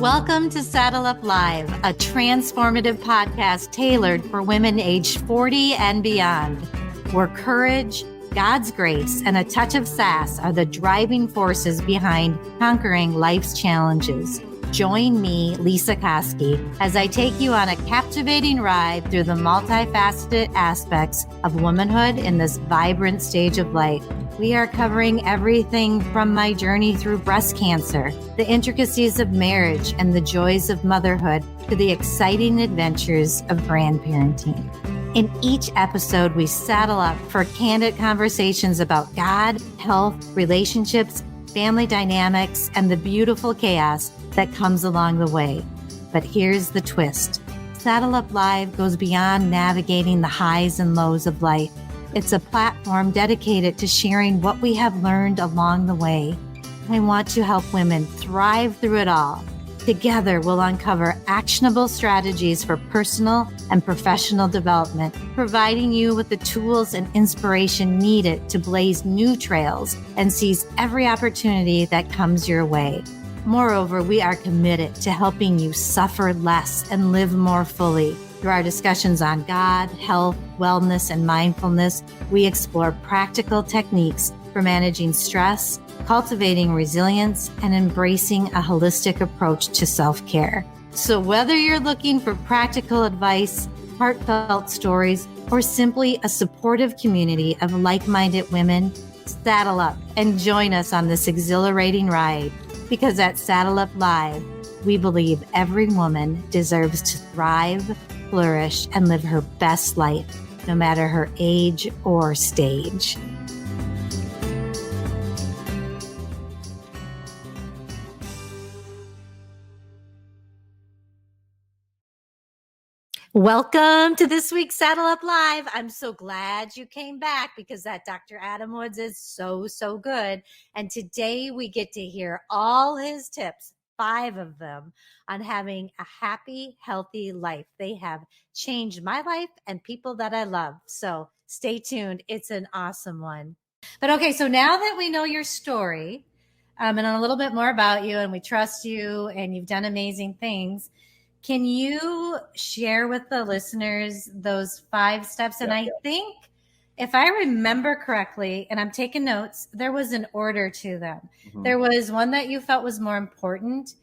Welcome to Saddle Up Live, a transformative podcast tailored for women aged 40 and beyond, where courage, God's grace, and a touch of sass are the driving forces behind conquering life's challenges. Join me, Lisa Koski, as I take you on a captivating ride through the multifaceted aspects of womanhood in this vibrant stage of life. We are covering everything from my journey through breast cancer, the intricacies of marriage, and the joys of motherhood, to the exciting adventures of grandparenting. In each episode, we saddle up for candid conversations about God, health, relationships, family dynamics, and the beautiful chaos that comes along the way. But here's the twist. Saddle Up Live goes beyond navigating the highs and lows of life. It's a platform dedicated to sharing what we have learned along the way. I want to help women thrive through it all. Together, we'll uncover actionable strategies for personal and professional development, providing you with the tools and inspiration needed to blaze new trails and seize every opportunity that comes your way. Moreover, we are committed to helping you suffer less and live more fully. Through our discussions on God, health, wellness, and mindfulness, we explore practical techniques for managing stress, cultivating resilience, and embracing a holistic approach to self-care. So whether you're looking for practical advice, heartfelt stories, or simply a supportive community of like-minded women, saddle up and join us on this exhilarating ride. Because at Saddle Up Live, we believe every woman deserves to thrive, flourish, and live her best life, no matter her age or stage. Welcome to this week's Saddle Up Live. I'm so glad you came back because that Dr. Adam Woods is so good. And today we get to hear all his tips, 5 of them, on having a happy, healthy life. They have changed my life and people that I love. So stay tuned. It's an awesome one. But okay, so now that we know your story and a little bit more about you, and we trust you and you've done amazing things, can you share with the listeners those 5 steps? And I think if I remember correctly, and I'm taking notes, there was an order to them. Mm-hmm. There was one that you felt was more important.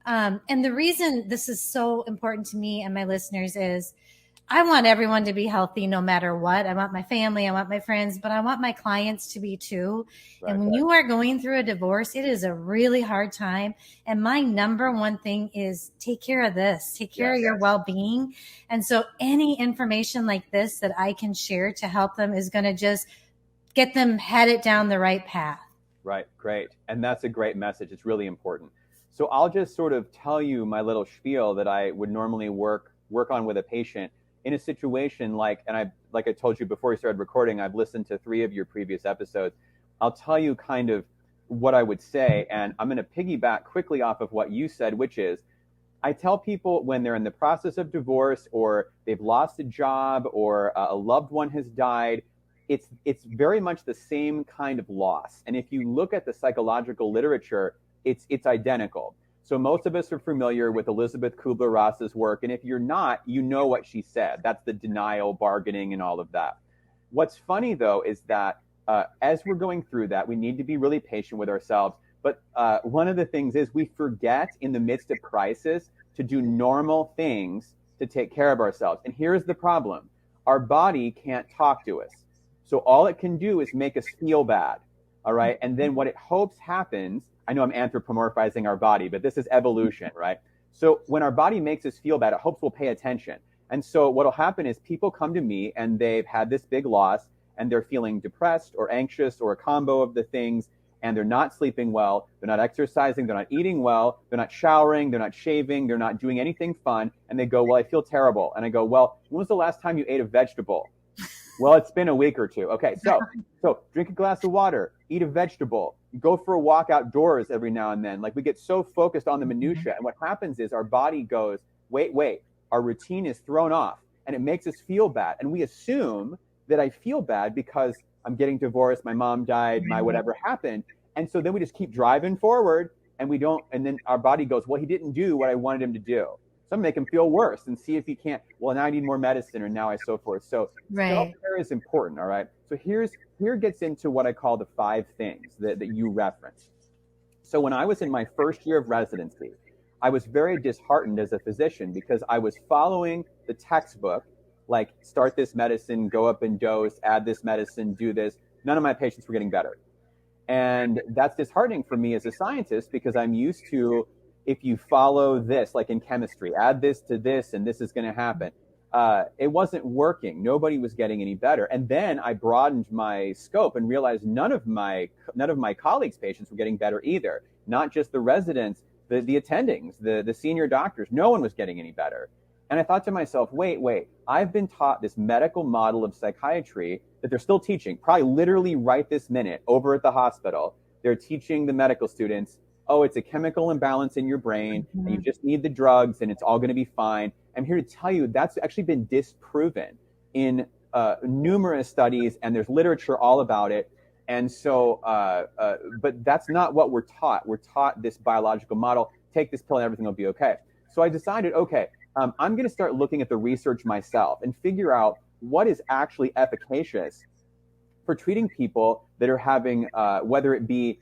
And the reason this is so important to me and my listeners is I want everyone to be healthy no matter what. I want my family, I want my friends, but I want my clients to be too. Right, and when you are going through a divorce, it is a really hard time. And my number one thing is take care of this, take care of your well-being. And so any information like this that I can share to help them is going to just get them headed down the right path. Right. Great. And that's a great message. It's really important. So I'll just sort of tell you my little spiel that I would normally work on with a patient in a situation like I told you before we started recording, I've listened to 3 of your previous episodes. I'll tell you kind of what I would say, and I'm going to piggyback quickly off of what you said, which is I tell people when they're in the process of divorce or they've lost a job or a loved one has died, it's very much the same kind of loss. And if you look at the psychological literature, it's identical. So most of us are familiar with Elizabeth Kubler-Ross's work. And if you're not, you know what she said. That's the denial, bargaining, and all of that. What's funny, though, is that as we're going through that, we need to be really patient with ourselves. But one of the things is we forget in the midst of crisis to do normal things to take care of ourselves. And here's the problem. Our body can't talk to us. So all it can do is make us feel bad. All right. And then what it hopes happens, I know I'm anthropomorphizing our body, but this is evolution, right? So when our body makes us feel bad, it hopes we'll pay attention. And so what'll happen is people come to me and they've had this big loss and they're feeling depressed or anxious or a combo of the things, and they're not sleeping well, they're not exercising, they're not eating well, they're not showering, they're not shaving, they're not doing anything fun. And they go, well, I feel terrible. And I go, well, when was the last time you ate a vegetable? Well, it's been a week or two. Okay, so drink a glass of water, eat a vegetable, go for a walk outdoors every now and then. Like we get so focused on the minutia. And what happens is our body goes, wait, our routine is thrown off and it makes us feel bad. And we assume that I feel bad because I'm getting divorced, my mom died, my whatever happened. And so then we just keep driving forward and we don't, and then our body goes, well, he didn't do what I wanted him to do. So I'm make him feel worse and see if he can't, well, now I need more medicine, or now I so forth. So self-care is important, all right? So here gets into what I call the 5 things that you referenced. So when I was in my first year of residency, I was very disheartened as a physician because I was following the textbook, like start this medicine, go up in dose, add this medicine, do this. None of my patients were getting better. And that's disheartening for me as a scientist, because I'm used to, if you follow this, like in chemistry, add this to this and this is going to happen. It wasn't working. Nobody was getting any better. And then I broadened my scope and realized none of my colleagues' patients were getting better either. Not just the residents, the attendings, the senior doctors. No one was getting any better. And I thought to myself, wait, I've been taught this medical model of psychiatry that they're still teaching, probably literally right this minute over at the hospital. They're teaching the medical students, oh, it's a chemical imbalance in your brain, and you just need the drugs, and it's all going to be fine. I'm here to tell you that's actually been disproven in numerous studies, and there's literature all about it. And so, but that's not what we're taught. We're taught this biological model, take this pill and everything will be okay. So I decided, okay, I'm going to start looking at the research myself and figure out what is actually efficacious for treating people that are having, whether it be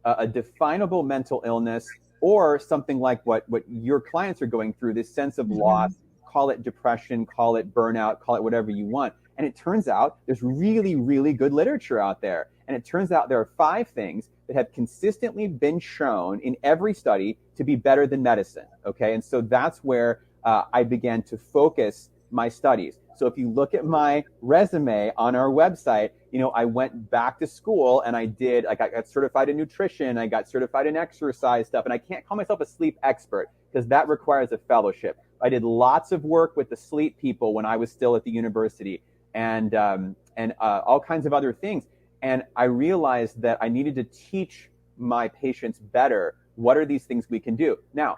a definable mental illness or something like what your clients are going through, this sense of loss, call it depression, call it burnout, call it whatever you want. And it turns out there's really, really good literature out there. And it turns out there are 5 things that have consistently been shown in every study to be better than medicine. Okay. And so that's where I began to focus my studies. So if you look at my resume on our website, I went back to school and I got certified in nutrition, I got certified in exercise stuff, and I can't call myself a sleep expert because that requires a fellowship. I did lots of work with the sleep people when I was still at the university, and all kinds of other things. And I realized that I needed to teach my patients better. What are these things we can do? Now,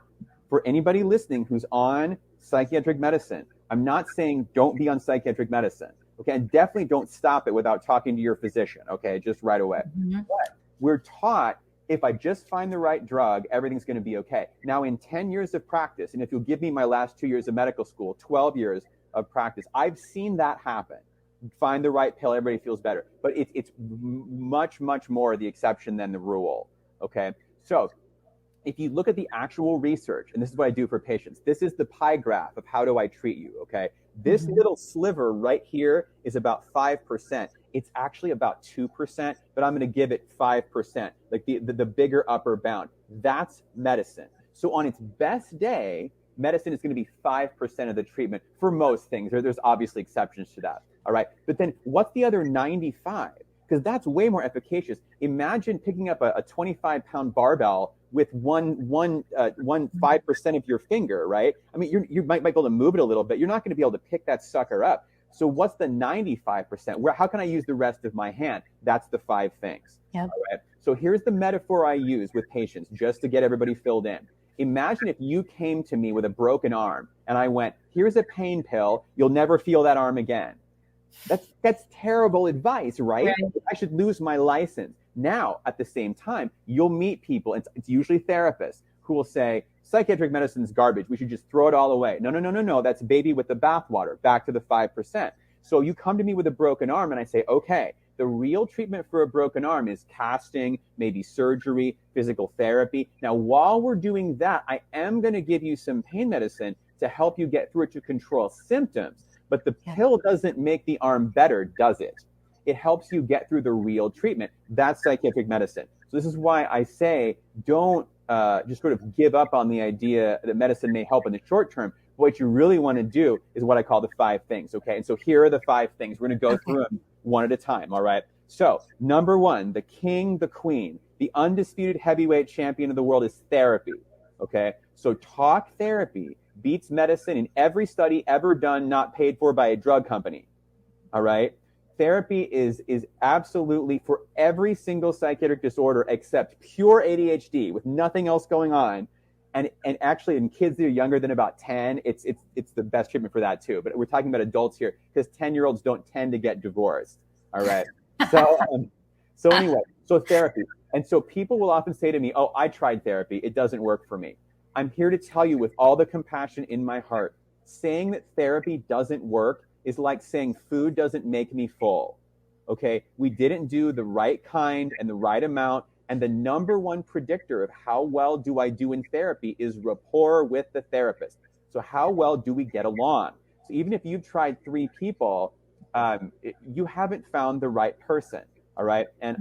for anybody listening who's on psychiatric medicine, I'm not saying don't be on psychiatric medicine, okay? And definitely don't stop it without talking to your physician, okay? Just right away. But we're taught if I just find the right drug, everything's going to be okay. Now, in 10 years of practice, and if you'll give me my last 2 years of medical school, 12 years of practice, I've seen that happen. Find the right pill, everybody feels better. But it's much, much more the exception than the rule, okay? So if you look at the actual research, and this is what I do for patients, this is the pie graph of how do I treat you, okay? This little sliver right here is about 5%. It's actually about 2%, but I'm going to give it 5%, like the bigger upper bound. That's medicine. So on its best day, medicine is going to be 5% of the treatment for most things. There's obviously exceptions to that, all right? But then what's the other 95? Because that's way more efficacious. Imagine picking up a 25-pound barbell with one 5% of your finger, right? I mean, you might be able to move it a little bit. You're not going to be able to pick that sucker up. So what's the 95%? How can I use the rest of my hand? That's the 5 things. Yep. All right? So here's the metaphor I use with patients just to get everybody filled in. Imagine if you came to me with a broken arm and I went, here's a pain pill. You'll never feel that arm again. That's terrible advice, right? I should lose my license. Now, at the same time, you'll meet people, it's usually therapists, who will say, psychiatric medicine is garbage. We should just throw it all away. No. That's baby with the bathwater. Back to the 5%. So you come to me with a broken arm and I say, okay, the real treatment for a broken arm is casting, maybe surgery, physical therapy. Now, while we're doing that, I am going to give you some pain medicine to help you get through it to control symptoms. But the pill doesn't make the arm better, does it? It helps you get through the real treatment. That's psychiatric medicine. So this is why I say don't just sort of give up on the idea that medicine may help in the short term. What you really want to do is what I call the 5 things, okay? And so here are the 5 things. We're going to go through them one at a time, all right? So number 1, the king, the queen, the undisputed heavyweight champion of the world is therapy, okay? So talk therapy beats medicine in every study ever done, not paid for by a drug company, all right? Therapy is absolutely for every single psychiatric disorder except pure ADHD with nothing else going on. And actually in kids that are younger than about 10, it's the best treatment for that too. But we're talking about adults here because 10-year-olds don't tend to get divorced, all right? So anyway, so therapy. And so people will often say to me, oh, I tried therapy. It doesn't work for me. I'm here to tell you with all the compassion in my heart, saying that therapy doesn't work is like saying food doesn't make me full. Okay. We didn't do the right kind and the right amount. And the number one predictor of how well do I do in therapy is rapport with the therapist. So how well do we get along? So even if you've tried 3 people, you haven't found the right person. All right. And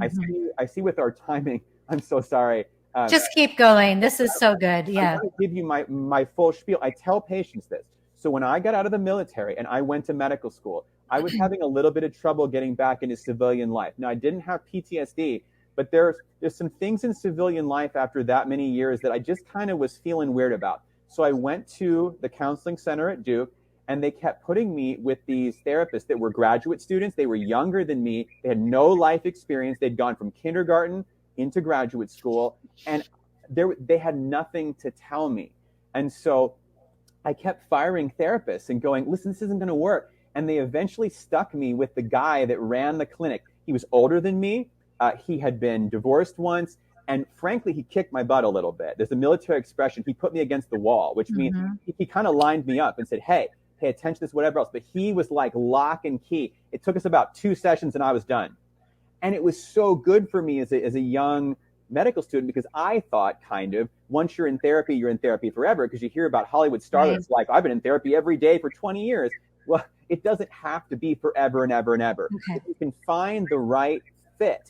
I see with our timing, I'm so sorry. Just keep going. This is so good. Yeah. I want to give you my full spiel. I tell patients this. So when I got out of the military and I went to medical school, I was having a little bit of trouble getting back into civilian life. Now, I didn't have PTSD, but there's some things in civilian life after that many years that I just kind of was feeling weird about. So I went to the counseling center at Duke, and they kept putting me with these therapists that were graduate students. They were younger than me. They had no life experience. They'd gone from kindergarten into graduate school, and they had nothing to tell me. And so I kept firing therapists and going, listen, this isn't going to work. And they eventually stuck me with the guy that ran the clinic. He was older than me. He had been divorced once. And frankly, he kicked my butt a little bit. There's a military expression. He put me against the wall, which means he kind of lined me up and said, hey, pay attention to this, whatever else. But he was like lock and key. It took us about 2 sessions and I was done. And it was so good for me as a young medical student, because I thought kind of once you're in therapy forever, because you hear about Hollywood starlets like, I've been in therapy every day for 20 years. Well, it doesn't have to be forever and ever and ever. Okay. If you can find the right fit,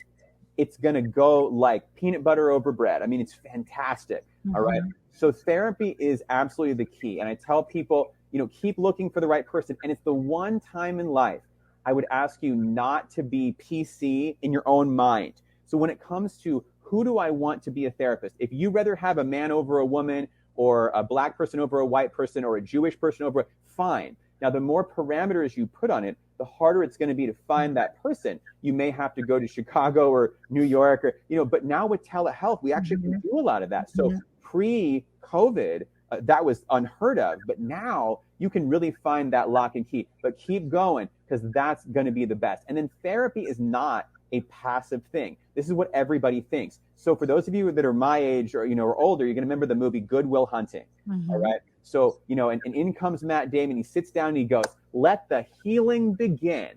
it's going to go like peanut butter over bread. I mean, it's fantastic. All right. So therapy is absolutely the key. And I tell people, keep looking for the right person. And it's the one time in life I would ask you not to be PC in your own mind. So when it comes to who do I want to be a therapist, if you rather have a man over a woman or a black person over a white person or a Jewish person over, fine. Now, the more parameters you put on it, the harder it's going to be to find that person. You may have to go to Chicago or New York or, but now with telehealth, we actually can do a lot of that. So pre-COVID, that was unheard of. But now you can really find that lock and key. But keep going, because that's going to be the best. And then therapy is not a passive thing. This is what everybody thinks. So for those of you that are my age or, or older, you're going to remember the movie Good Will Hunting. All right. So, and in comes Matt Damon. He sits down and he goes, let the healing begin.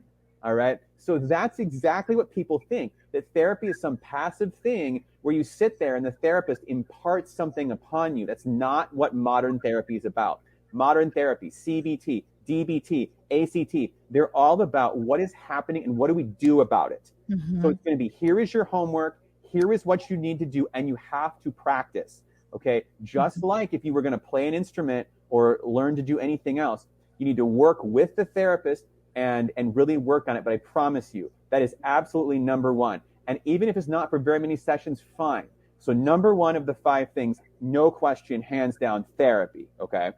All right. So that's exactly what people think, that therapy is some passive thing where you sit there and the therapist imparts something upon you. That's not what modern therapy is about. Modern therapy, CBT, DBT, ACT, they're all about what is happening and what do we do about it. So it's going to be, here is your homework, here is what you need to do, and you have to practice. Okay, just like if you were going to play an instrument or learn to do anything else, you need to work with the therapist and really work on it. But I promise you, that is absolutely number one. And even if it's not for very many sessions, fine. So number one of the 5 things, no question, hands down, therapy. Okay.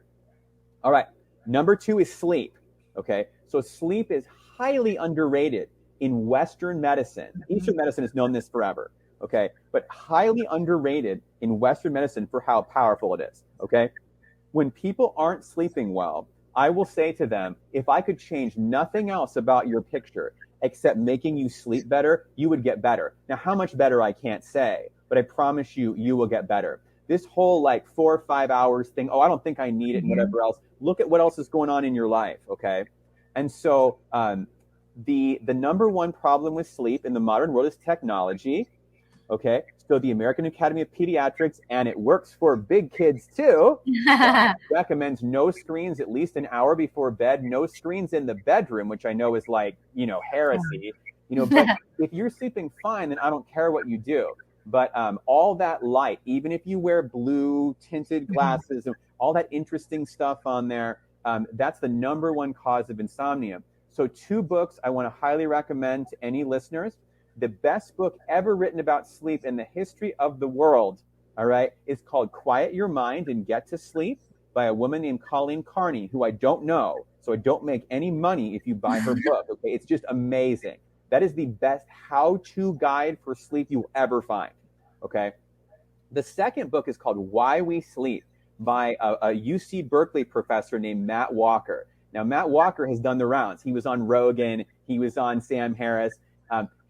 All right. Number 2 is sleep. Okay. So sleep is highly underrated in Western medicine. Eastern medicine has known this forever. Okay. But highly underrated in Western medicine for how powerful it is. Okay. When people aren't sleeping well, I will say to them, if I could change nothing else about your picture except making you sleep better, you would get better. Now, how much better, I can't say, but I promise you, you will get better. This whole like 4 or 5 hours thing, I don't think I need it and whatever else. Look at what else is going on in your life. Okay. And so, the number one problem with sleep in the modern world is technology. Okay, so the American Academy of Pediatrics, and it works for big kids too, recommends no screens at least an hour before bed, no screens in the bedroom, which I know is like, heresy, but if you're sleeping fine, then I don't care what you do. But all that light, even if you wear blue tinted glasses and all that interesting stuff on there, that's the number one cause of insomnia. So 2 books I want to highly recommend to any listeners. The best book ever written about sleep in the history of the world, all right, is called Quiet Your Mind and Get to Sleep by a woman named Colleen Carney, who I don't know, so I don't make any money if you buy her book, okay? It's just amazing. That is the best how-to guide for sleep you will ever find, okay? The second book is called Why We Sleep by a UC Berkeley professor named Matt Walker. Now, Matt Walker has done the rounds. He was on Rogan. He was on Sam Harris.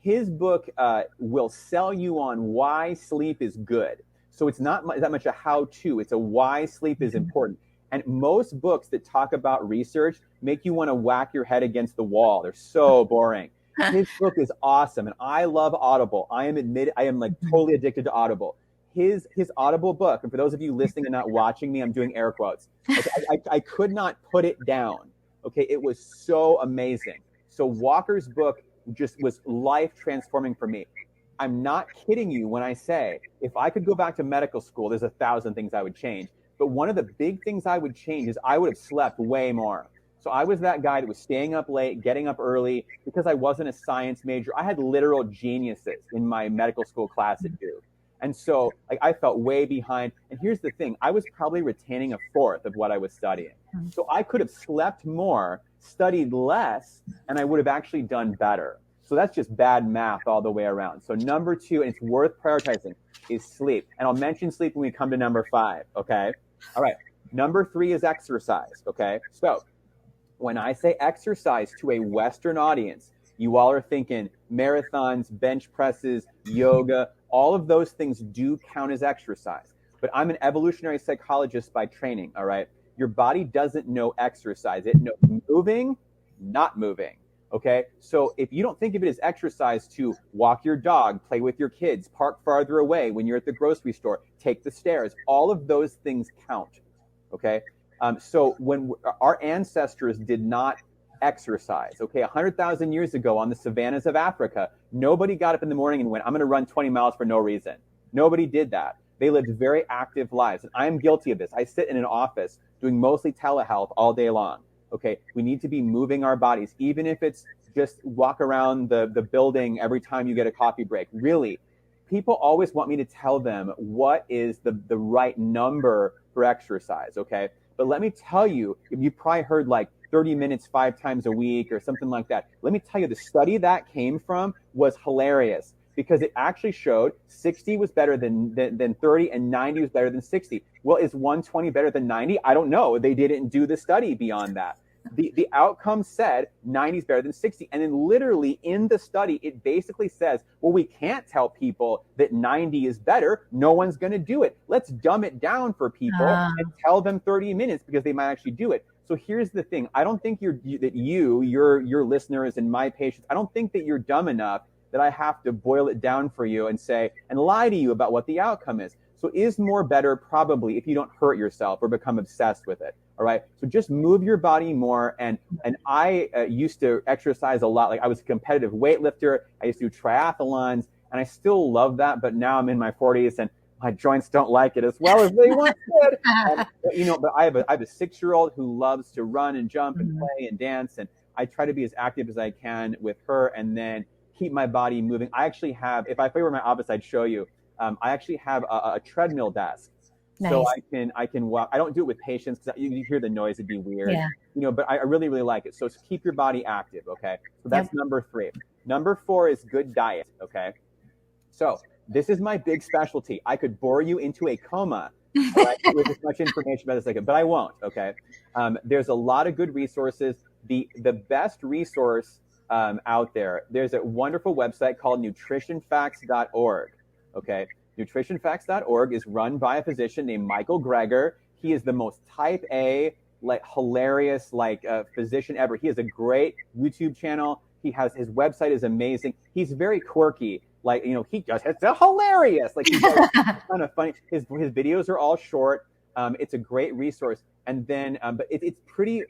his book will sell you on why sleep is good. So it's not that much a how-to, it's a why sleep is important. And most books that talk about research make you want to whack your head against the wall. They're so boring. His book is awesome, and I love Audible. I am like totally addicted to Audible. His Audible book, and for those of you listening and not watching me, I'm doing air quotes. Okay, I could not put it down. Okay, it was so amazing. So Walker's book just was life transforming for me. I'm not kidding you when I say if I could go back to medical school, there's 1,000 things I would change. But one of the big things I would change is I would have slept way more. So I was that guy that was staying up late, getting up early because I wasn't a science major. I had literal geniuses in my medical school class at Duke. And so like, I felt way behind. And here's the thing, I was probably retaining a fourth of what I was studying. So I could have slept more, studied less, and I would have actually done better. So that's just bad math all the way around. So number 2, and it's worth prioritizing, is sleep. And I'll mention sleep when we come to number 5, okay? All right, number 3 is exercise, okay? So when I say exercise to a Western audience, you all are thinking marathons, bench presses, yoga, all of those things do count as exercise. But I'm an evolutionary psychologist by training, all right? Your body doesn't know exercise. It knows moving, not moving. Okay, so if you don't think of it as exercise to walk your dog, play with your kids, park farther away when you're at the grocery store, take the stairs, all of those things count. Okay, so when our ancestors did not exercise, okay, 100,000 years ago on the savannas of Africa, nobody got up in the morning and went, I'm going to run 20 miles for no reason. Nobody did that. They lived very active lives. And I am guilty of this. I sit in an office doing mostly telehealth all day long. Okay, we need to be moving our bodies, even if it's just walk around the building every time you get a coffee break. Really, people always want me to tell them what is the right number for exercise, okay? But let me tell you, you probably heard like 30 minutes 5 times a week or something like that. Let me tell you, the study that came from was hilarious because it actually showed 60 was better than 30 and 90 was better than 60. Well, is 120 better than 90? I don't know. They didn't do the study beyond that. The outcome said 90 is better than 60. And then literally in the study, it basically says, well, we can't tell people that 90 is better. No one's going to do it. Let's dumb it down for people and tell them 30 minutes because they might actually do it. So here's the thing. I don't think your listeners and my patients, I don't think that you're dumb enough that I have to boil it down for you and say, and lie to you about what the outcome is. So is more better? Probably, if you don't hurt yourself or become obsessed with it. All right. So just move your body more. And I used to exercise a lot. Like I was a competitive weightlifter. I used to do triathlons and I still love that. But now I'm in my 40s and my joints don't like it as well as they once did. But I have a 6-year-old who loves to run and jump and play and dance. And I try to be as active as I can with her and then keep my body moving. I actually have, if I were in my office, I'd show you. I actually have a treadmill desk. Nice. So I can walk. I don't do it with patients because you hear the noise, it'd be weird. Yeah. But I really, really like it. So keep your body active, okay? So that's number 3. Number 4 is good diet, okay? So this is my big specialty. I could bore you into a coma right, with as much information about this, but I won't, okay? There's a lot of good resources. The best resource out there, there's a wonderful website called nutritionfacts.org, okay? Nutritionfacts.org is run by a physician named Michael Greger. He is the most type A, hilarious, physician ever. He has a great YouTube channel. His website is amazing. He's very quirky. It's hilarious. He does kind of funny. His videos are all short. It's a great resource. And then, but it's pretty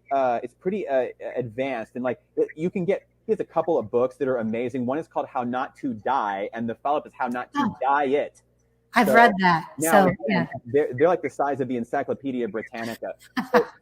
advanced. And you can get, he has a couple of books that are amazing. One is called How Not to Die, and the follow-up is How Not to Diet. I've read that. Now, they're like the size of the Encyclopedia Britannica.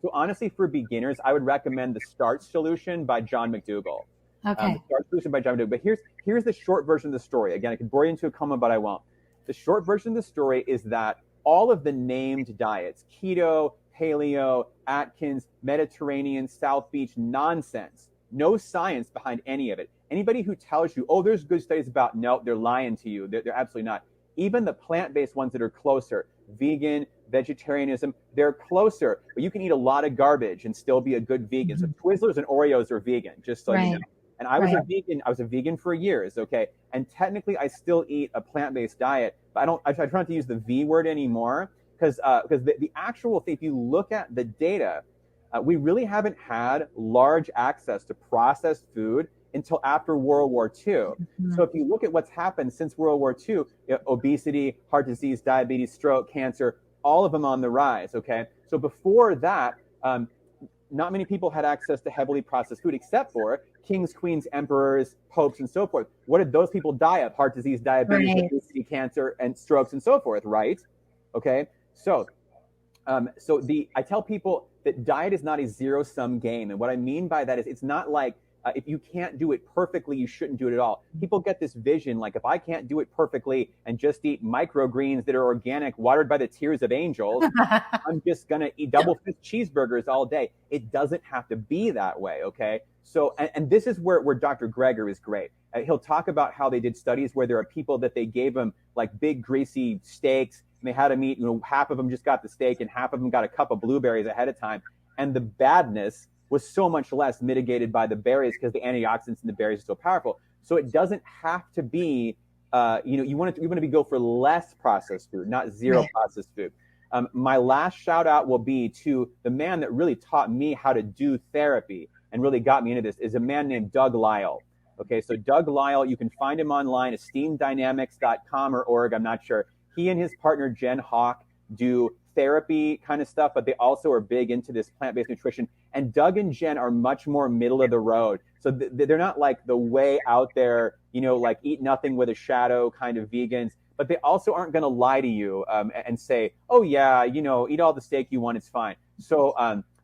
So honestly, for beginners, I would recommend The Starch Solution by John McDougall. Okay. The Starch Solution by John McDougall. But here's the short version of the story. Again, I could bore you into a coma, but I won't. The short version of the story is that all of the named diets, keto, paleo, Atkins, Mediterranean, South Beach, nonsense. No science behind any of it. Anybody who tells you, oh, there's good studies about, no, they're lying to you. They're absolutely not. Even the plant-based ones that are closer, vegan, vegetarianism, they're closer. But you can eat a lot of garbage and still be a good vegan. So Twizzlers and Oreos are vegan, just so you know. And I was a vegan. I was a vegan for years. Okay. And technically I still eat a plant-based diet, but I try not to use the V word anymore because the actual thing, if you look at the data, we really haven't had large access to processed food until after World War II. Mm-hmm. So if you look at what's happened since World War II, obesity, heart disease, diabetes, stroke, cancer, all of them on the rise, okay? So before that, not many people had access to heavily processed food except for kings, queens, emperors, popes, and so forth. What did those people die of? Heart disease, diabetes, obesity, cancer, and strokes, and so forth, right? Okay, so I tell people that diet is not a zero-sum game. And what I mean by that is it's not like if you can't do it perfectly, you shouldn't do it at all. People get this vision, like if I can't do it perfectly and just eat microgreens that are organic, watered by the tears of angels, I'm just going to eat double-fist cheeseburgers all day. It doesn't have to be that way, okay? So, and this is where Dr. Greger is great. He'll talk about how they did studies where there are people that they gave them like big, greasy steaks, and they had them eat, half of them just got the steak and half of them got a cup of blueberries ahead of time. And the badness was so much less mitigated by the berries because the antioxidants in the berries are so powerful. So it doesn't have to be, you want to go for less processed food, not zero processed food. My last shout out will be to the man that really taught me how to do therapy and really got me into this is a man named Doug Lisle. Okay, so Doug Lisle, you can find him online, esteemdynamics.com or org, I'm not sure. He and his partner, Jen Hawk, do therapy kind of stuff, but they also are big into this plant-based nutrition. And Doug and Jen are much more middle of the road. So they're not like the way out there, like eat nothing with a shadow kind of vegans, but they also aren't going to lie to you and say, oh yeah, eat all the steak you want, it's fine. So,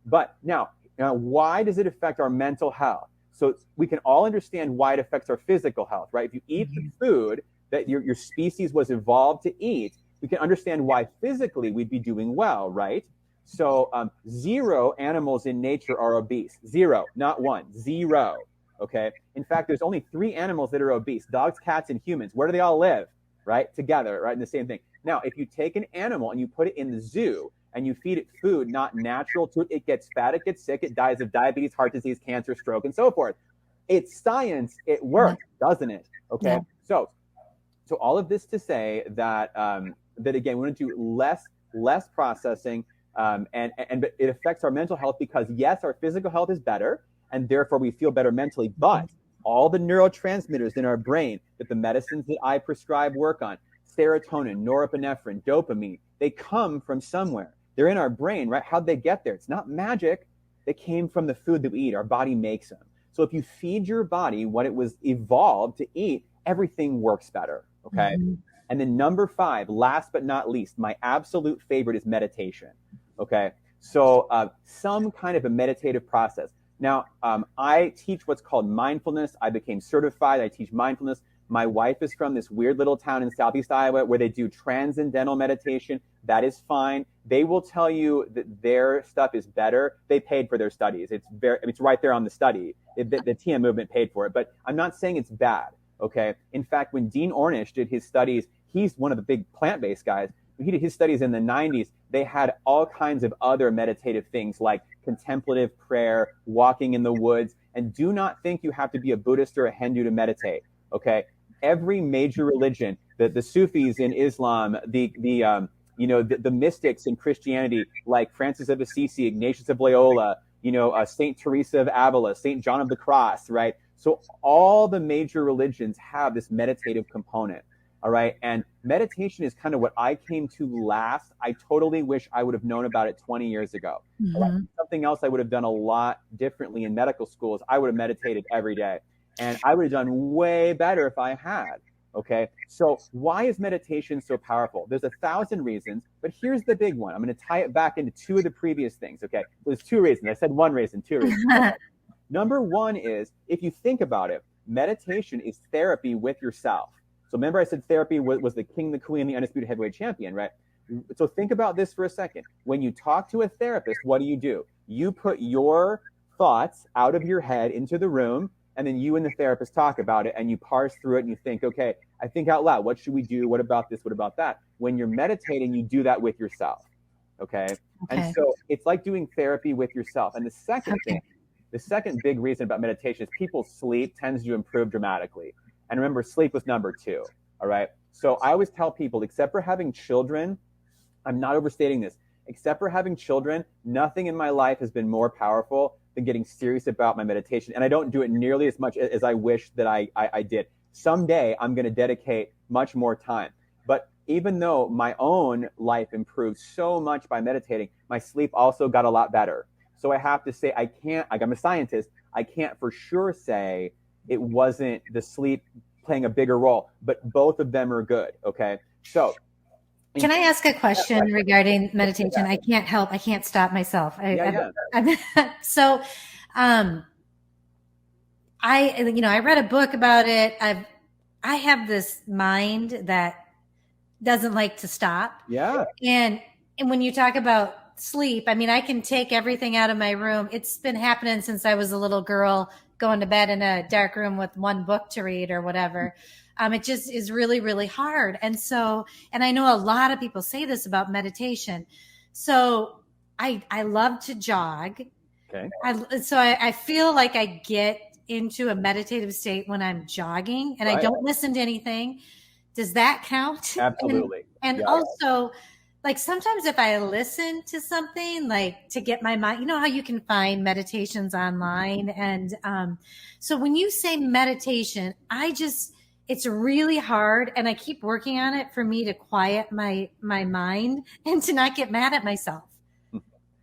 but now, why does it affect our mental health? So we can all understand why it affects our physical health, right? If you eat the food that your species was evolved to eat, we can understand why physically we'd be doing well, right? So 0 animals in nature are obese. 0, not 1, 0, okay? In fact, there's only 3 animals that are obese, dogs, cats, and humans. Where do they all live, right? Together, right? In the same thing. Now, if you take an animal and you put it in the zoo and you feed it food not natural to it, it gets fat, it gets sick, it dies of diabetes, heart disease, cancer, stroke, and so forth. It's science, it works, doesn't it? Okay, so all of this to say that that again, we want to do less processing, and it affects our mental health because yes, our physical health is better, and therefore we feel better mentally. But all the neurotransmitters in our brain that the medicines that I prescribe work on, serotonin, norepinephrine, dopamine, they come from somewhere. They're in our brain, right? How'd they get there? It's not magic. They came from the food that we eat. Our body makes them. So if you feed your body what it was evolved to eat, everything works better. Okay. Mm-hmm. And then number 5, last but not least, my absolute favorite is meditation. Okay. So some kind of a meditative process. Now, I teach what's called mindfulness. I became certified. I teach mindfulness. My wife is from this weird little town in Southeast Iowa where they do transcendental meditation. That is fine. They will tell you that their stuff is better. They paid for their studies. It's right there on the study. The TM movement paid for it. But I'm not saying it's bad. Okay. In fact, when Dean Ornish did his studies, he's one of the big plant-based guys. When he did his studies in the 90s, they had all kinds of other meditative things like contemplative prayer, walking in the woods, and do not think you have to be a Buddhist or a Hindu to meditate. Okay. Every major religion, the Sufis in Islam, the mystics in Christianity, like Francis of Assisi, Ignatius of Loyola, Saint Teresa of Avila, Saint John of the Cross, right? So all the major religions have this meditative component, all right? And meditation is kind of what I came to last. I totally wish I would have known about it 20 years ago. Mm-hmm. Something else I would have done a lot differently in medical school is I would have meditated every day. And I would have done way better if I had, okay? So why is meditation so powerful? There's 1,000 reasons, but here's the big one. I'm going to tie it back into 2 of the previous things, okay? There's 2 reasons. I said 1 reason, 2 reasons. Number 1 is, if you think about it, meditation is therapy with yourself. So remember I said therapy was the king, the queen, the undisputed heavyweight champion, right? So think about this for a second. When you talk to a therapist, what do? You put your thoughts out of your head into the room, and then you and the therapist talk about it, and you parse through it, and you think, okay, I think out loud. What should we do? What about this? What about that? When you're meditating, you do that with yourself, okay? And so it's like doing therapy with yourself. And the second thing The second big reason about meditation is people's sleep tends to improve dramatically. And remember, sleep was number 2. All right. So I always tell people, except for having children, I'm not overstating this, except for having children, nothing in my life has been more powerful than getting serious about my meditation. And I don't do it nearly as much as I wish that I did. Someday I'm going to dedicate much more time. But even though my own life improved so much by meditating, my sleep also got a lot better. So I have to say, I'm a scientist, I can't for sure say it wasn't the sleep playing a bigger role, but both of them are good. Okay. So can I ask a question regarding meditation? I can't stop myself. So, I read a book about it. I have this mind that doesn't like to stop. Yeah. And when you talk about sleep, I mean, I can take everything out of my room. It's been happening since I was a little girl, going to bed in a dark room with one book to read or whatever. It just is really, really hard. And I know a lot of people say this about meditation. So I love to jog. Okay. I feel like I get into a meditative state when I'm jogging and I don't listen to anything. Does that count? Absolutely. And also, like sometimes if I listen to something like to get my mind, you know how you can find meditations online. And so when you say meditation, it's really hard. And I keep working on it for me to quiet my mind and to not get mad at myself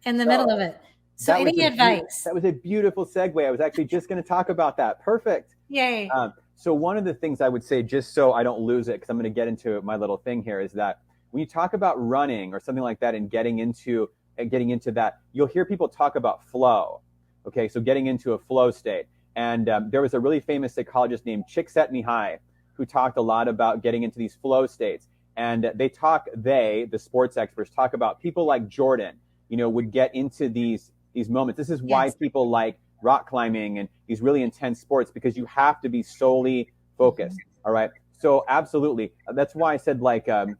in the middle of it. So any advice? That was a beautiful segue. I was actually just going to talk about that. Perfect. Yay. So one of the things I would say, just so I don't lose it, because I'm going to get into my little thing here, is that when you talk about running or something like that and getting into that, you'll hear people talk about flow. Okay, so getting into a flow state. And there was a really famous psychologist named Csikszentmihalyi who talked a lot about getting into these flow states. And the sports experts talk about people like Jordan, would get into these moments. This is why people like rock climbing and these really intense sports, because you have to be solely focused. All right. So absolutely. That's why I said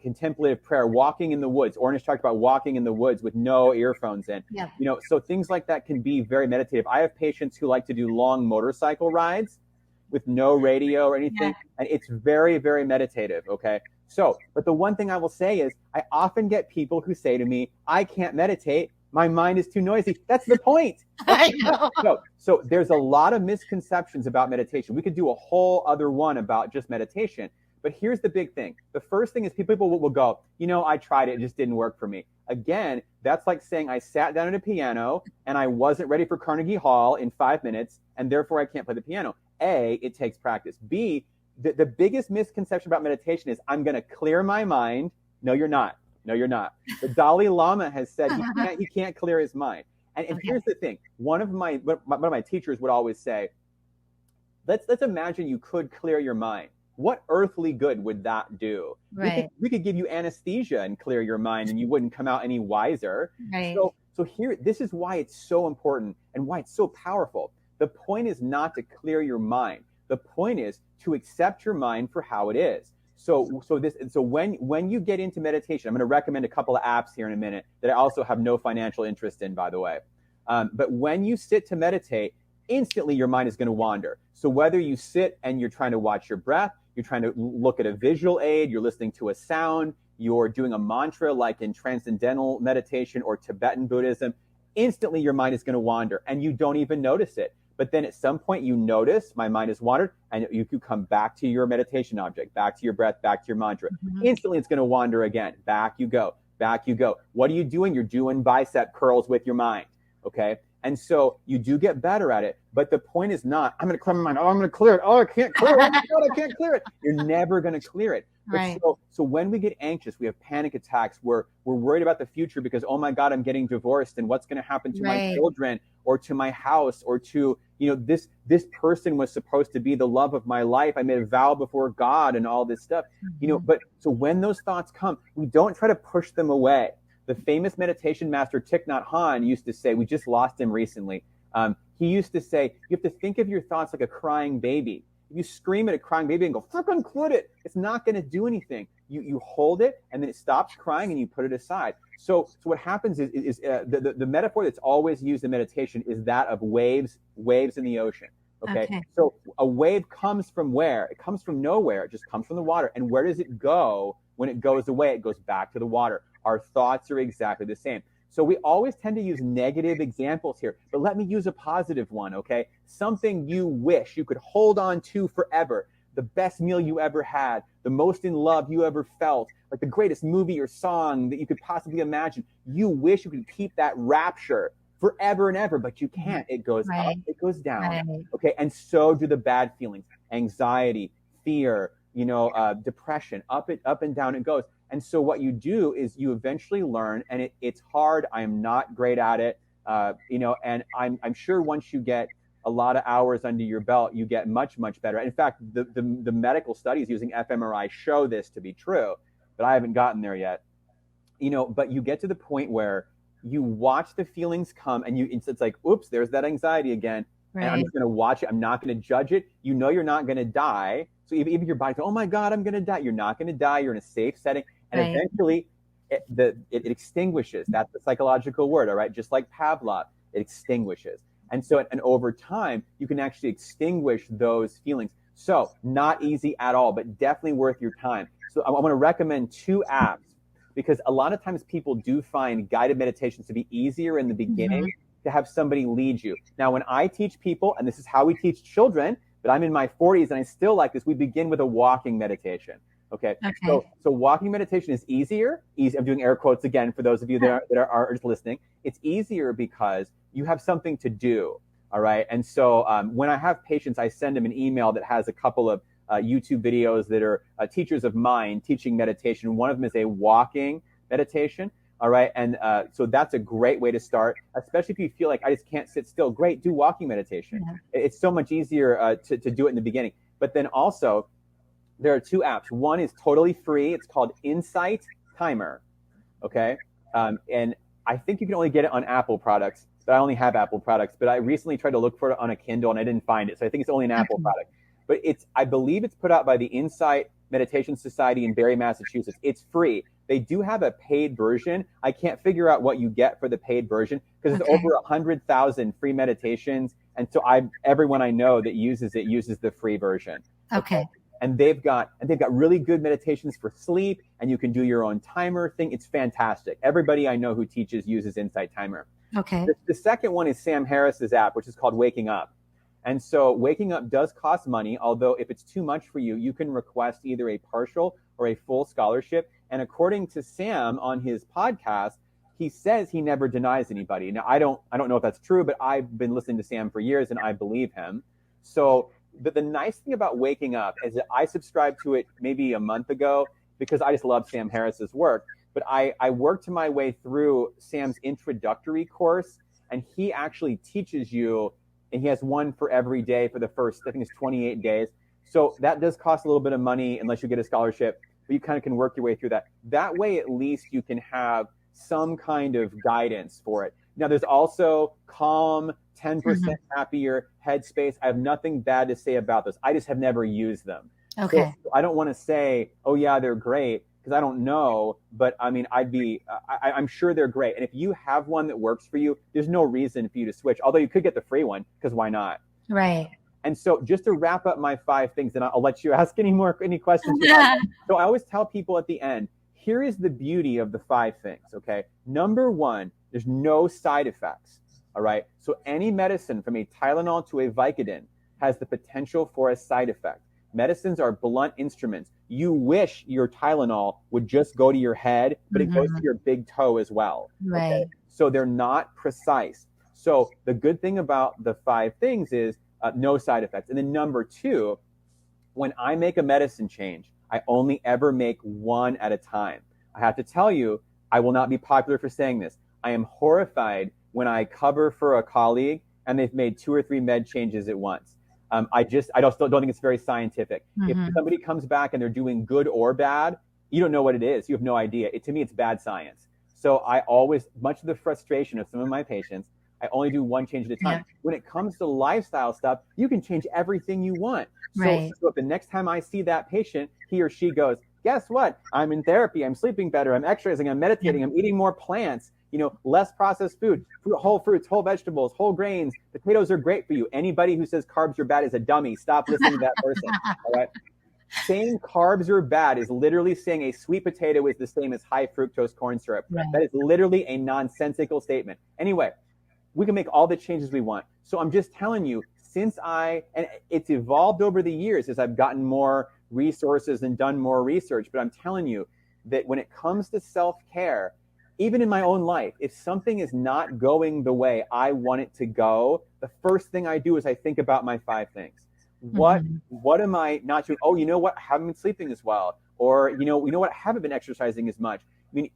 contemplative prayer, walking in the woods. Ornish talked about walking in the woods with no earphones in. Yeah. So things like that can be very meditative. I have patients who like to do long motorcycle rides with no radio or anything. Yeah. And it's very, very meditative. Okay. So, but the one thing I will say is I often get people who say to me, I can't meditate. My mind is too noisy. That's the point. I know. So there's a lot of misconceptions about meditation. We could do a whole other one about just meditation. But here's the big thing. The first thing is people will go, I tried it. It just didn't work for me. Again, that's like saying I sat down at a piano and I wasn't ready for Carnegie Hall in 5 minutes, and therefore I can't play the piano. A, it takes practice. B, the biggest misconception about meditation is I'm going to clear my mind. No, you're not. No, you're not. The Dalai Lama has said he can't clear his mind. And okay. Here's the thing. One of my teachers would always say, let's imagine you could clear your mind. What earthly good would that do? Right. We could give you anesthesia and clear your mind and you wouldn't come out any wiser. Right. So here, this is why it's so important and why it's so powerful. The point is not to clear your mind. The point is to accept your mind for how it is. So when you get into meditation, I'm going to recommend a couple of apps here in a minute that I also have no financial interest in, by the way. But when you sit to meditate, instantly your mind is going to wander. So whether you sit and you're trying to watch your breath, you're trying to look at a visual aid, you're listening to a sound, you're doing a mantra like in Transcendental meditation or Tibetan Buddhism, instantly your mind is going to wander and you don't even notice it. But then at some point you notice my mind has wandered and you could come back to your meditation object, back to your breath, back to your mantra. Mm-hmm. Instantly it's going to wander again. Back you go, back you go. What are you doing? You're doing bicep curls with your mind. Okay. And so you do get better at it. But the point is not, I'm going to clear my mind. Oh, I'm going to clear it. Oh, I can't clear it. Oh my God, I can't clear it. You're never going to clear it. Right. So when we get anxious, we have panic attacks, we're worried about the future because, oh my God, I'm getting divorced and what's going to happen to my children or to my house or to, this person was supposed to be the love of my life. I made a vow before God and all this stuff, but so when those thoughts come, we don't try to push them away. The famous meditation master Thich Nhat Hanh used to say, we just lost him recently. He used to say, you have to think of your thoughts like a crying baby. If you scream at a crying baby and go, frickin' quit it, it's not going to do anything. You hold it and then it stops crying and you put it aside. So what happens is the metaphor that's always used in meditation is that of waves in the ocean. Okay. So a wave comes from where? It comes from nowhere. It just comes from the water. And where does it go when it goes away? It goes back to the water. Our thoughts are exactly the same. So we always tend to use negative examples here, but let me use a positive one, okay? Something you wish you could hold on to forever. The best meal you ever had, the most in love you ever felt, like the greatest movie or song that you could possibly imagine. You wish you could keep that rapture forever and ever, but you can't. It goes up, it goes down. Okay, and so do the bad feelings, anxiety, fear, depression, up and down it goes. And so what you do is you eventually learn, and it's hard. I am not great at it, and I'm sure once you get a lot of hours under your belt, you get much, much better. In fact, the medical studies using fMRI show this to be true, but I haven't gotten there yet. But you get to the point where you watch the feelings come, and it's like, oops, there's that anxiety again. Right. And I'm just going to watch it. I'm not going to judge it. You're not going to die. So even your body goes, oh my God, I'm going to die. You're not going to die. You're in a safe setting. And eventually it extinguishes. That's the psychological word, all right? Just like Pavlov, it extinguishes. And so, and over time, you can actually extinguish those feelings. So not easy at all, but definitely worth your time. So I want to recommend 2 apps, because a lot of times people do find guided meditations to be easier in the beginning to have somebody lead you. Now, when I teach people, and this is how we teach children, but I'm in my 40s and I still like this, we begin with a walking meditation. Okay. So walking meditation is easier. I'm doing air quotes again for those of you that are just listening. It's easier because you have something to do. All right. And so when I have patients, I send them an email that has a couple of YouTube videos that are teachers of mine teaching meditation. One of them is a walking meditation. All right. And so that's a great way to start, especially if you feel like I just can't sit still. Great. Do walking meditation. Yeah. It's so much easier to do it in the beginning. But then also, there are 2 apps. One is totally free. It's called Insight Timer. Okay. And I think you can only get it on Apple products, but I only have Apple products. But I recently tried to look for it on a Kindle and I didn't find it. So I think it's only an Apple product. But I believe it's put out by the Insight Meditation Society in Barre, Massachusetts. It's free. They do have a paid version. I can't figure out what you get for the paid version because it's over 100,000 free meditations. And so everyone I know that uses it uses the free version. Okay. And they've got really good meditations for sleep, and you can do your own timer thing. It's fantastic. Everybody I know who teaches uses Insight Timer. Okay. The second one is Sam Harris's app, which is called Waking Up. And so Waking Up does cost money, although if it's too much for you, you can request either a partial or a full scholarship. And according to Sam on his podcast, he says he never denies anybody. Now, I don't know if that's true, but I've been listening to Sam for years and I believe him. So the nice thing about Waking Up is that I subscribed to it maybe a month ago because I just love Sam Harris's work. But I worked my way through Sam's introductory course, and he actually teaches you, and he has one for every day for the first, I think it's 28 days. So that does cost a little bit of money unless you get a scholarship, but you kind of can work your way through that. That way, at least you can have some kind of guidance for it. Now, there's also Calm, 10% Happier, Headspace. I have nothing bad to say about those. I just have never used them. Okay. So I don't want to say, oh yeah, they're great, because I don't know, but I mean, I'm sure they're great. And if you have one that works for you, there's no reason for you to switch, although you could get the free one, because why not? Right. And so just to wrap up my 5 things, and I'll let you ask any questions. So I always tell people at the end, here is the beauty of the 5 things, okay? Number 1, there's no side effects, all right? So any medicine from a Tylenol to a Vicodin has the potential for a side effect. Medicines are blunt instruments. You wish your Tylenol would just go to your head, but it goes to your big toe as well. Right. Okay? So they're not precise. So the good thing about the 5 things is no side effects. And then number 2, when I make a medicine change, I only ever make one at a time. I have to tell you, I will not be popular for saying this. I am horrified when I cover for a colleague and they've made 2 or 3 med changes at once. I still don't think it's very scientific. If somebody comes back and they're doing good or bad, you don't know what it is. You have no idea. To me, it's bad science. So I always, much of the frustration of some of my patients, I only do one change at a time. Yeah. When it comes to lifestyle stuff, you can change everything you want. So if the next time I see that patient, he or she goes, guess what? I'm in therapy. I'm sleeping better. I'm exercising. I'm meditating. I'm eating more plants. Less processed food, whole fruits, whole vegetables, whole grains. Potatoes are great for you. Anybody who says carbs are bad is a dummy. Stop listening to that person. All right. Saying carbs are bad is literally saying a sweet potato is the same as high fructose corn syrup. Right. That is literally a nonsensical statement. Anyway, we can make all the changes we want. So I'm just telling you, and it's evolved over the years as I've gotten more resources and done more research, but I'm telling you that when it comes to self-care, even in my own life, if something is not going the way I want it to go, the first thing I do is I think about my 5 things. What am I not doing? Oh, you know what? I haven't been sleeping as well. Or, you know what? I haven't been exercising as much. I mean,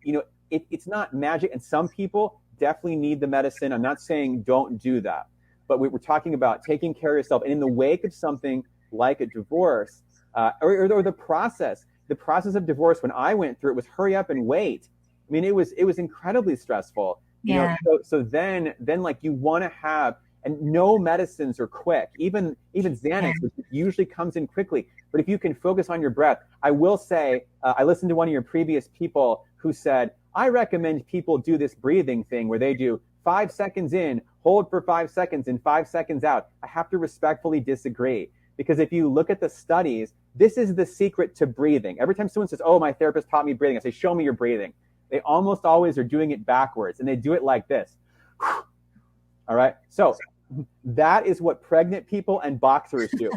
it's not magic. And some people definitely need the medicine. I'm not saying don't do that. But we're talking about taking care of yourself. And in the wake of something like a divorce, or the process of divorce, when I went through it, was hurry up and wait. I mean, it was incredibly stressful. Yeah. So then like you want to have, and no medicines are quick. Even Xanax, which usually comes in quickly. But if you can focus on your breath, I will say, I listened to one of your previous people who said, I recommend people do this breathing thing where they do 5 seconds in, hold for 5 seconds, and 5 seconds out. I have to respectfully disagree. Because if you look at the studies, this is the secret to breathing. Every time someone says, oh, my therapist taught me breathing, I say, show me your breathing. They almost always are doing it backwards, and they do it like this. All right. So that is what pregnant people and boxers do.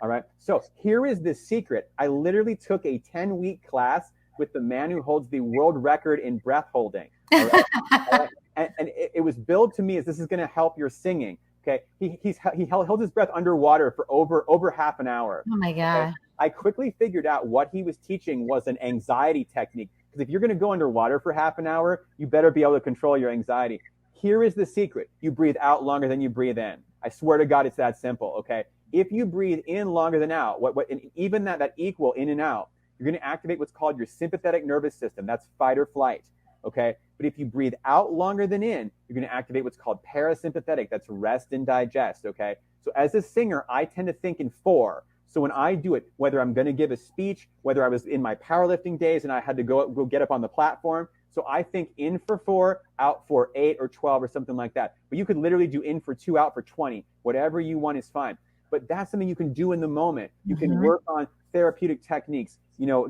All right. So here is the secret. I literally took a 10-week class with the man who holds the world record in breath holding. All right? All right? And it was billed to me as this is going to help your singing. Okay. He held his breath underwater for over half an hour. Oh my God. Okay? I quickly figured out what he was teaching was an anxiety technique. Because if you're going to go underwater for half an hour, you better be able to control your anxiety. Here is the secret. You breathe out longer than you breathe in. I swear to God, it's that simple. Okay. If you breathe in longer than out, and even that equal in and out, you're going to activate what's called your sympathetic nervous system. That's fight or flight. Okay. But if you breathe out longer than in, you're going to activate what's called parasympathetic. That's rest and digest. Okay. So as a singer, I tend to think in 4. So when I do it, whether I'm going to give a speech, whether I was in my powerlifting days and I had to go get up on the platform. So I think in for 4, out for 8 or 12 or something like that. But you could literally do in for 2, out for 20. Whatever you want is fine. But that's something you can do in the moment. You can work on therapeutic techniques,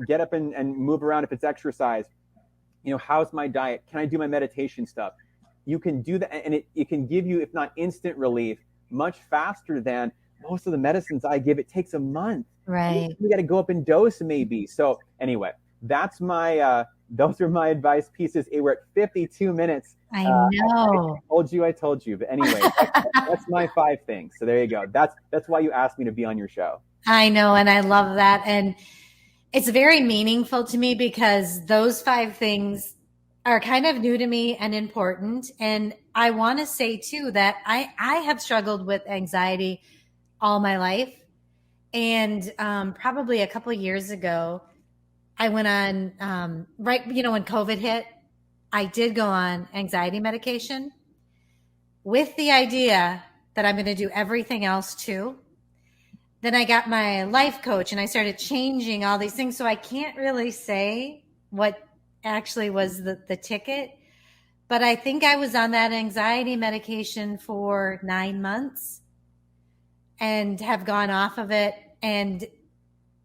get up and move around if it's exercise. How's my diet? Can I do my meditation stuff? You can do that. And it can give you, if not instant relief, much faster than most of the medicines I give. It takes a month. Right. We got to go up in dose maybe. So anyway, that's those are my advice pieces. We're at 52 minutes. I know. I told you. But anyway, that's my 5 things. So there you go. That's why you asked me to be on your show. I know. And I love that. And it's very meaningful to me because those 5 things are kind of new to me and important. And I want to say too, that I have struggled with anxiety all my life. And probably a couple of years ago, I went on, when COVID hit, I did go on anxiety medication with the idea that I'm going to do everything else too. Then I got my life coach and I started changing all these things. So I can't really say what actually was the ticket, but I think I was on that anxiety medication for 9 months and have gone off of it and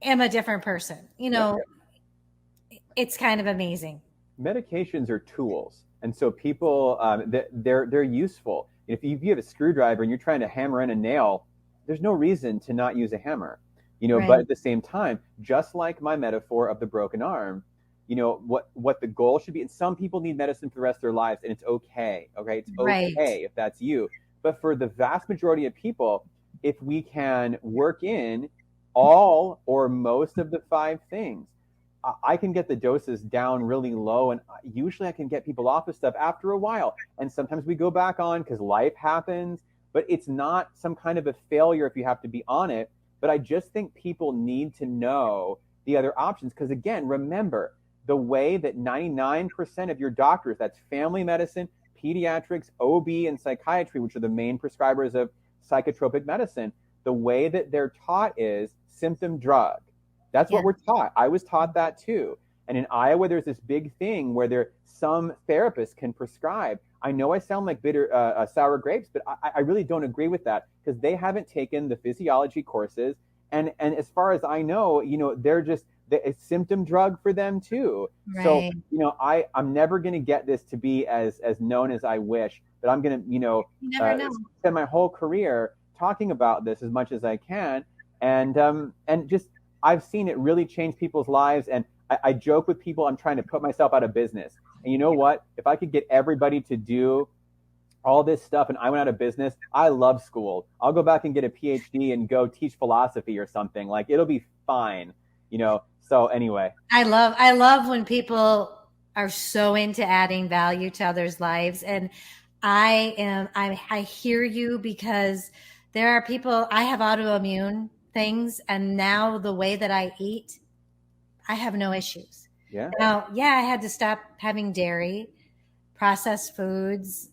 am a different person. It's kind of amazing. Medications are tools. And so people, they're useful. If you have a screwdriver and you're trying to hammer in a nail, there's no reason to not use a hammer, right. But at the same time, just like my metaphor of the broken arm, what the goal should be. And some people need medicine for the rest of their lives, and it's okay. Okay. It's okay right. If that's you. But for the vast majority of people, if we can work in all or most of the 5 things, I can get the doses down really low, and usually I can get people off of stuff after a while. And sometimes we go back on because life happens, but it's not some kind of a failure if you have to be on it. But I just think people need to know the other options. Because again, remember, the way that 99% of your doctors, that's family medicine, pediatrics, OB, and psychiatry, which are the main prescribers of psychotropic medicine, the way that they're taught is symptom drug. That's what we're taught. I was taught that too. And in Iowa, there's this big thing where some therapists can prescribe. I know I sound like sour grapes, but I really don't agree with that because they haven't taken the physiology courses. And as far as I know, they're just a symptom drug for them too. Right. So, I'm never going to get this to be as known as I wish, but I'm going to, spend my whole career talking about this as much as I can. And just, I've seen it really change people's lives. And I joke with people, I'm trying to put myself out of business. And you know what? If I could get everybody to do all this stuff and I went out of business, I love school. I'll go back and get a PhD and go teach philosophy or something. Like, it'll be fine, So anyway. I love when people are so into adding value to others' lives. And I hear you, because there are people, I have autoimmune things, and now the way that I eat, I have no issues. Yeah. Now, I had to stop having dairy, processed foods,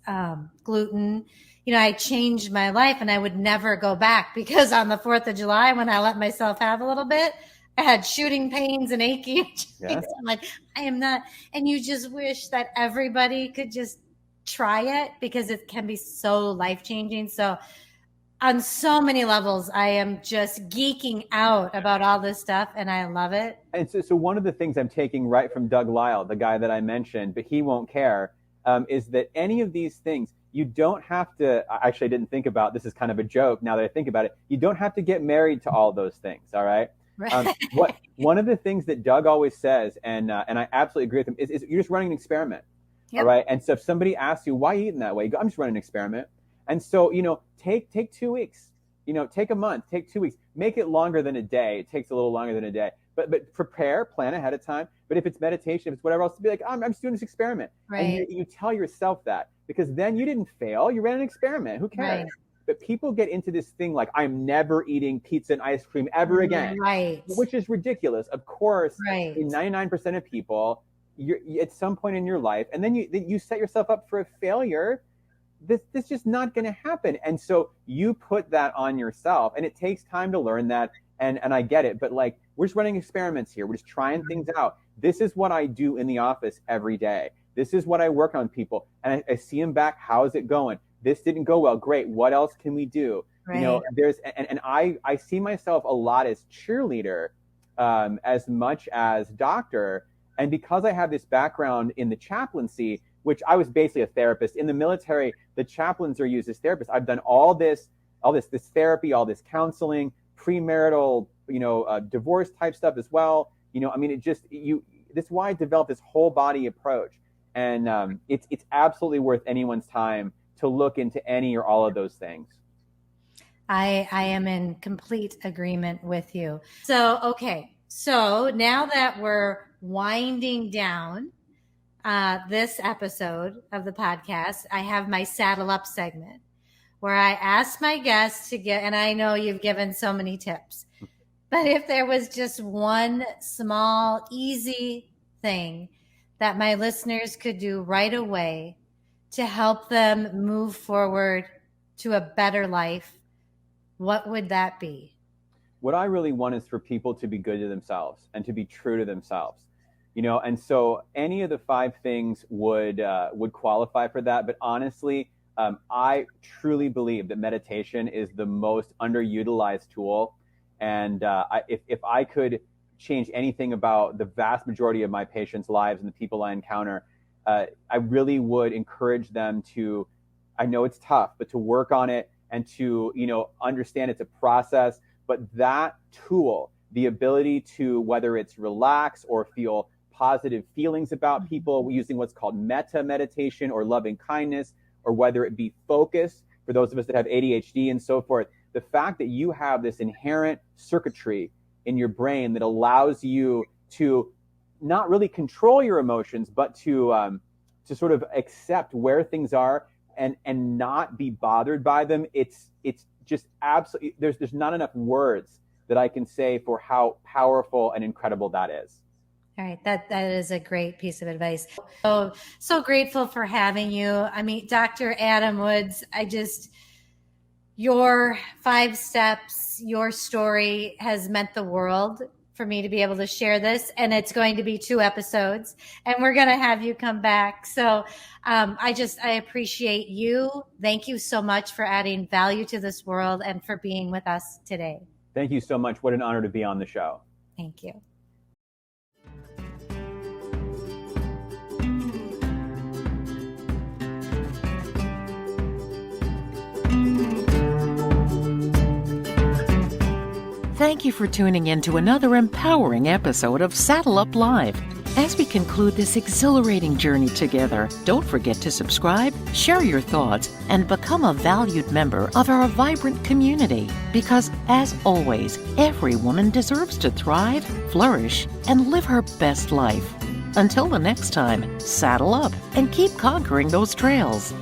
gluten. I changed my life, and I would never go back, because on the 4th of July, when I let myself have a little bit, I had shooting pains and aching. Yeah. I'm like, I am not. And you just wish that everybody could just try it, because it can be so life-changing. So on so many levels, I am just geeking out about all this stuff, and I love it. And so one of the things I'm taking right from Doug Lyle, the guy that I mentioned, but he won't care, is that any of these things, you don't have to, actually I didn't think about, this is kind of a joke now that I think about it, you don't have to get married to all those things, all right? One of the things that Doug always says, and I absolutely agree with him, is you're just running an experiment, all right? And so if somebody asks you, why are you eating that way? You go, I'm just running an experiment. And so, take 2 weeks, take a month, take 2 weeks, make it longer than a day. It takes a little longer than a day, but plan ahead of time. But if it's meditation, if it's whatever else, to be like, I'm just doing this experiment. Right. And you tell yourself that, because then you didn't fail. You ran an experiment. Who cares? Right. But people get into this thing like, I'm never eating pizza and ice cream ever again, right? Which is ridiculous. Of course, right. In 99% of people, you're at some point in your life, and then you set yourself up for a failure. This just not going to happen. And so you put that on yourself, and it takes time to learn that. And I get it, but like, we're just running experiments here. We're just trying things out. This is what I do in the office every day. This is what I work on people, and I see them back. How's it going? This didn't go well. Great. What else can we do? Right. I see myself a lot as cheerleader, as much as doctor. And because I have this background in the chaplaincy, which I was basically a therapist in the military, the chaplains are used as therapists. I've done all this therapy, all this counseling, premarital, divorce type stuff as well. This is why I developed this whole body approach. And it's absolutely worth anyone's time to look into any or all of those things. I am in complete agreement with you. So, okay. So now that we're winding down this episode of the podcast, I have my Saddle Up segment where I ask my guests to get, and I know you've given so many tips, but if there was just one small, easy thing that my listeners could do right away to help them move forward to a better life, what would that be? What I really want is for people to be good to themselves and to be true to themselves, and so any of the 5 things would qualify for that. But honestly, I truly believe that meditation is the most underutilized tool. And if I could change anything about the vast majority of my patients' lives and the people I encounter, I really would encourage them to, I know it's tough, but to work on it and to, understand it's a process. But that tool, the ability to, whether it's relax or feel positive feelings about people using what's called metta meditation or loving kindness, or whether it be focus for those of us that have ADHD and so forth, the fact that you have this inherent circuitry in your brain that allows you to not really control your emotions, but to sort of accept where things are and not be bothered by them. It's just absolutely, there's not enough words that I can say for how powerful and incredible that is. All right. That is a great piece of advice. So grateful for having you. I mean, Dr. Adam Woods, your 5 steps, your story has meant the world for me to be able to share this. And it's going to be 2 episodes, and we're going to have you come back. So I appreciate you. Thank you so much for adding value to this world and for being with us today. Thank you so much. What an honor to be on the show. Thank you. Thank you for tuning in to another empowering episode of Saddle Up Live. As we conclude this exhilarating journey together, don't forget to subscribe, share your thoughts, and become a valued member of our vibrant community. Because, as always, every woman deserves to thrive, flourish, and live her best life. Until the next time, saddle up and keep conquering those trails.